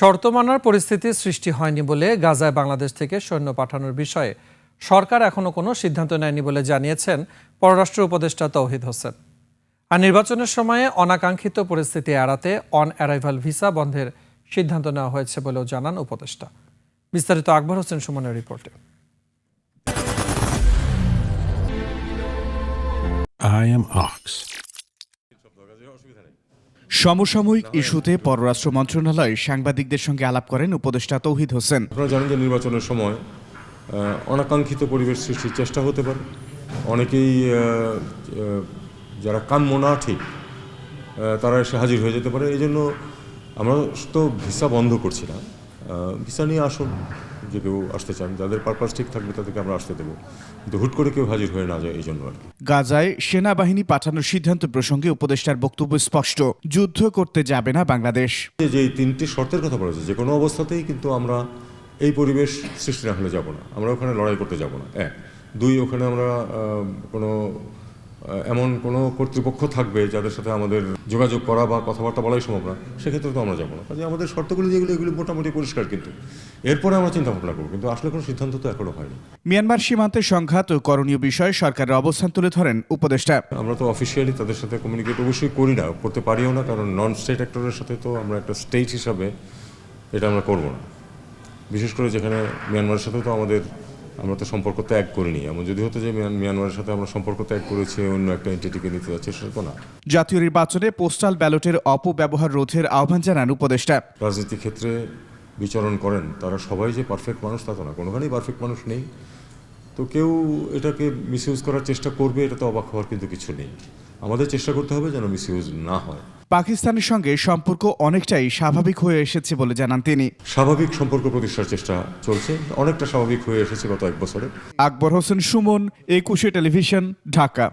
শর্ত মানার পরিস্থিতি সৃষ্টি হয়নি বলে গাজায় বাংলাদেশ থেকে সৈন্য পাঠানোর বিষয়ে সরকার এখনো কোনো সিদ্ধান্ত নেয়নি বলে জানিয়েছেন পররাষ্ট্র উপদেষ্টা তৌহিদ হোসেন। আর নির্বাচনের সময়ে অনাকাঙ্ক্ষিত পরিস্থিতি এড়াতে অন অ্যারাইভাল ভিসা বন্ধের সিদ্ধান্ত নেওয়া হয়েছে বলেও জানান উপদেষ্টা। বিস্তারিত আকবর হোসেন সুমনের রিপোর্টে। I am Ox. সমসাময়িক ইস্যুতে পররাষ্ট্র মন্ত্রণালয় সাংবাদিকদের সঙ্গে আলাপ করেন উপদেষ্টা তৌহিদ হোসেন। আপনারা জানেন যে নির্বাচনের সময় অনাকাঙ্ক্ষিত পরিবেশ সৃষ্টির চেষ্টা হতে পারে। অনেকেই যারা কাম্য না ঠিক তারা এসে হাজির হয়ে যেতে পারে। এই জন্য আমরা তো ভিসা বন্ধ করছি না, ভিসা নিয়ে আসুন, যে কেউ আসতে চান, যাদের পারপাস ঠিক থাকবে তাদেরকে আমরা আসতে দেবো, কিন্তু হুট করে কেউ হাজির হয়ে না যায় এই জন্য আর কি। গাজায় সেনাবাহিনী পাঠানোর সিদ্ধান্ত প্রসঙ্গে উপদেষ্টার বক্তব্য স্পষ্ট, যুদ্ধ করতে যাবে না বাংলাদেশ। যে তিনটি শর্তের কথা বলেছে, যে কোনো অবস্থাতেই কিন্তু আমরা এই পরিবেশ সৃষ্টি না হলে যাব না, আমরা ওখানে লড়াই করতে যাব না। এক, দুই, ওখানে আমরা এমন কোনো কর্তৃপক্ষ থাকবে যাদের সাথে আমাদের যোগাযোগ করা বা কথাবার্তা বলাই সম্ভব না, সেক্ষেত্রে তো আমরা যাবো না। কাজে আমাদের শর্তগুলি যেগুলো, এগুলি মোটামুটি পরিষ্কার, কিন্তু এরপরে আমরা চিন্তা ভাবনা করবো, কিন্তু আসলে কোনো সিদ্ধান্ত তো এখনো হয়নি। মিয়ানমার সীমান্তে সংঘাত ও করণীয় বিষয়ে সরকারের অবস্থান তুলে ধরেন উপদেষ্টা। আমরা তো অফিসিয়ালি তাদের সাথে কমিউনিকেট অবশ্যই করি না, করতে পারিও না, কারণ নন স্টেট অ্যাক্টরের সাথে তো আমরা একটা স্টেট হিসাবে এটা আমরা করবো না। বিশেষ করে যেখানে মিয়ানমারের সাথে তো আমরা তো সম্পর্ক ত্যাগ করিনি। এমন যদি হতো যে মিয়ানমারের সাথে আমরা সম্পর্ক ত্যাগ করেছি, অন্য একটা এন্টিটিকে নিতে যাচ্ছে, সেটা তো না। জাতীয় নির্বাচনে পোস্টাল ব্যালটের অপব্যবহার রোধের আহ্বান জানান উপদেষ্টা। রাজনীতি ক্ষেত্রে বিচরণ করেন তারা সবাই যে পারফেক্ট মানুষ তা তো না, কোনোখানেই পারফেক্ট মানুষ নেই। তো কেউ এটাকে মিসইউজ করার চেষ্টা করবে, এটা তো অবাক হওয়ার কিন্তু কিছু নেই। আমাদের চেষ্টা করতে হবে যেন মিসইউজ না হয়। পাকিস্তানের সঙ্গে সম্পর্ক অনেকটাই স্বাভাবিক হয়ে এসেছে বলে জানান তিনি। স্বাভাবিক সম্পর্ক প্রতিষ্ঠার চেষ্টা চলছে, অনেকটা স্বাভাবিক হয়ে এসেছে গত এক বছরে। আকবর হোসেন সুমন, 21 টেলিভিশন, ঢাকা।